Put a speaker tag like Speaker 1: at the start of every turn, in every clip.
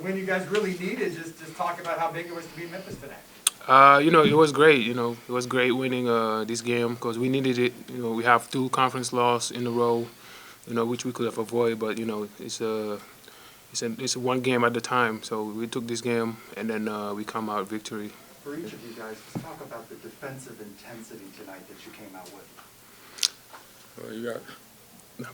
Speaker 1: When you guys really needed, just talk about how big it was to beat Memphis tonight.
Speaker 2: It was great. It was great winning this game because we needed it. We have two conference losses in a row, which we could have avoided. But it's a one game at the time. So we took this game and then we come out victory.
Speaker 3: For each of you guys, let's talk about the defensive intensity tonight that you came out with.
Speaker 4: You got.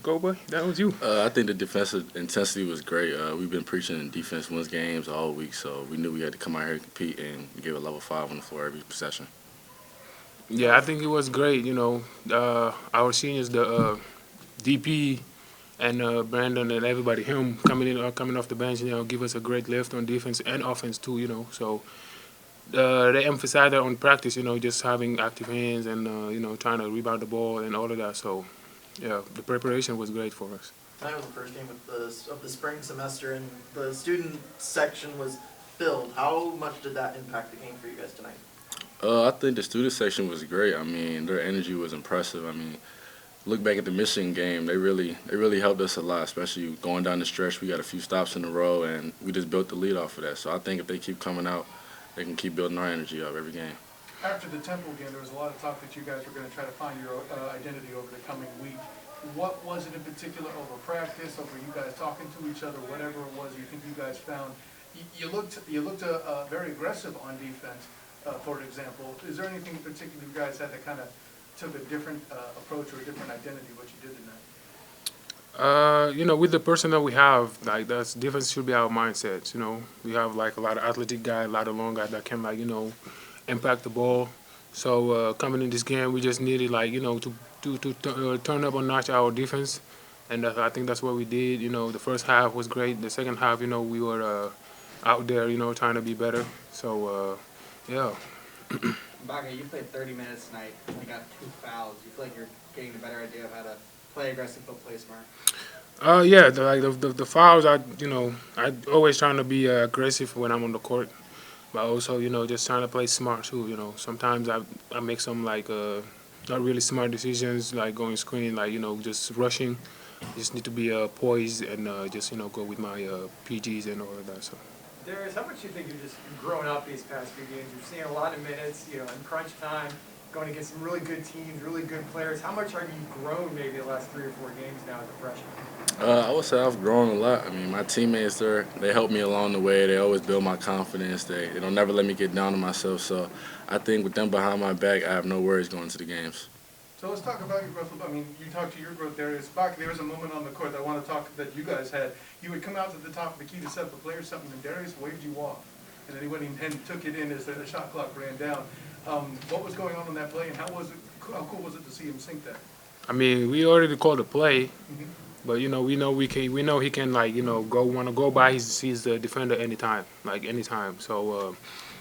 Speaker 2: Go, boy. That was you.
Speaker 4: I think the defensive intensity was great. We've been preaching defense wins games all week, so we knew we had to come out here and compete and give a level 5 on the floor every possession.
Speaker 2: Yeah, I think it was great. Our seniors, the DP and Brandon and everybody, him coming off the bench, give us a great lift on defense and offense too. So they emphasize that on practice. Just having active hands and trying to rebound the ball and all of that. So. Yeah, the preparation was great for us.
Speaker 5: Tonight was the first game of the spring semester, and the student section was filled. How much did that impact the game for you guys tonight?
Speaker 4: I think the student section was great. I mean, their energy was impressive. I mean, look back at the Michigan game; they really helped us a lot, especially going down the stretch. We got a few stops in a row, and we just built the lead off of that. So I think if they keep coming out, they can keep building our energy up every game.
Speaker 1: After the Temple game, there was a lot of talk that you guys were going to try to find your identity over the coming week. What was it in particular over practice, over you guys talking to each other, whatever it was you think you guys found? You looked very aggressive on defense, for example. Is there anything in particular you guys had that kind of took a different approach or a different identity what you did tonight?
Speaker 2: With the person that we have, like that's defense should be our mindset. We have like a lot of athletic guys, a lot of long guys that can impact the ball. So coming in this game, we just needed to turn up a notch our defense, and I think that's what we did. The first half was great. The second half, we were out there, trying to be better. So yeah.
Speaker 6: Mbacke, you played 30 minutes tonight, only got 2 fouls. You feel like you're getting a better idea of how to play aggressive but play smart?
Speaker 2: Yeah, the fouls, I always trying to be aggressive when I'm on the court, but also just trying to play smart too. Sometimes I make some not really smart decisions like going screen, just rushing. Just need to be poised and just go with my PGs and all of that. So.
Speaker 1: Darius, how much do you think you've grown up these past few games? You've seen a lot of minutes, in crunch time, going against some really good teams, really good players. How much have you grown maybe the last 3 or 4 games now as a freshman?
Speaker 4: I would say I've grown a lot. I mean, my teammates they help me along the way. They always build my confidence. They don't never let me get down on myself. So I think with them behind my back, I have no worries going to the games.
Speaker 1: So let's talk about your growth. I mean, you talked to your growth, Darius. There was a moment on the court that I want to talk that you guys had. You would come out to the top of the key to set up a play or something, and Darius waved you off. And then he went and took it in as the shot clock ran down. What was going on that play, and how cool was it to see him sink that?
Speaker 2: I mean, we already called the play, but we know he can go by. He's the defender anytime. So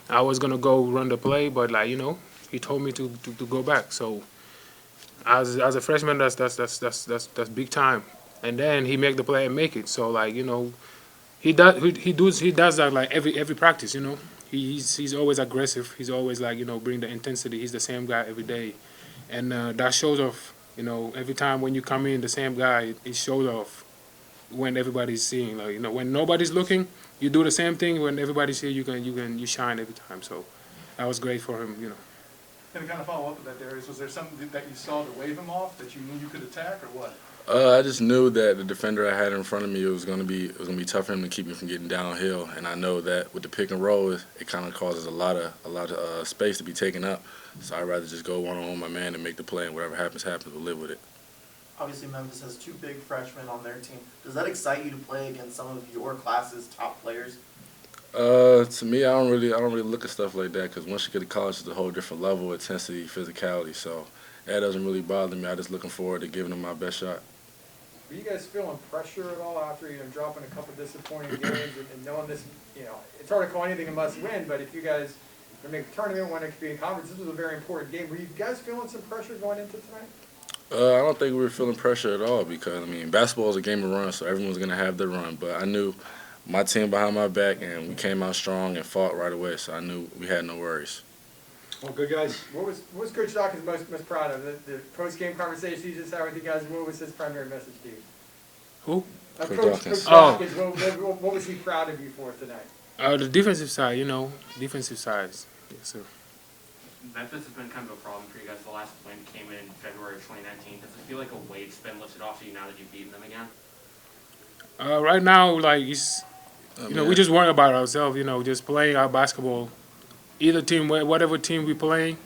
Speaker 2: I was gonna go run the play, but he told me to go back. So. As a freshman, that's big time, and then he make the play and make it. So he does that every practice. He's always aggressive. He's always bring the intensity. He's the same guy every day, and that shows off. Every time when you come in, the same guy. It shows off when everybody's seeing. When nobody's looking, you do the same thing. When everybody's here, you shine every time. So that was great for him.
Speaker 1: And to kind of follow up with that, Darius, was there something that you saw to wave him off that you knew you could attack, or what?
Speaker 4: I just knew that the defender I had in front of me, it was gonna be tough for him to keep me from getting downhill, and I know that with the pick and roll, it kind of causes a lot of space to be taken up. So I'd rather just go one-on-one with my man and make the play, and whatever happens, we'll live with it.
Speaker 5: Obviously, Memphis has 2 big freshmen on their team. Does that excite you to play against some of your class's top players?
Speaker 4: To me, I don't really look at stuff like that because once you get to college, it's a whole different level, intensity, physicality. So that doesn't really bother me. I'm just looking forward to giving them my best shot.
Speaker 1: Were you guys feeling pressure at all after dropping a couple disappointing games and knowing this? It's hard to call anything a must-win, but if you guys are make a tournament, want to be in conference, this was a very important game. Were you guys feeling some pressure going into tonight?
Speaker 4: I don't think we were feeling pressure at all because basketball is a game of runs, so everyone's gonna have their run. But I knew my team behind my back, and we came out strong and fought right away, so I knew we had no worries.
Speaker 1: Well, good guys. What was Coach Dawkins most proud of? The post-game conversation you just had with you guys, what was his primary message to you?
Speaker 2: Who?
Speaker 4: Coach
Speaker 6: Coach
Speaker 4: Dawkins.
Speaker 6: Dawkins, what was he proud of you for tonight?
Speaker 2: The defensive side, you know, defensive sides. Yes, sir.
Speaker 7: Memphis has been kind of a problem for you guys. The last win came in February of 2019. Does it feel like a weight's been lifted off of you now that you've beaten them again?
Speaker 2: Right now, like it's, you know, we just worry about ourselves. You know, just playing our basketball. Either team, whatever team we playing,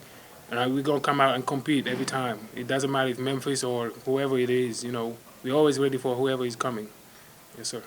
Speaker 2: we're gonna come out and compete every time. It doesn't matter if Memphis or whoever it is. You know, we're always ready for whoever is coming. Yes, sir.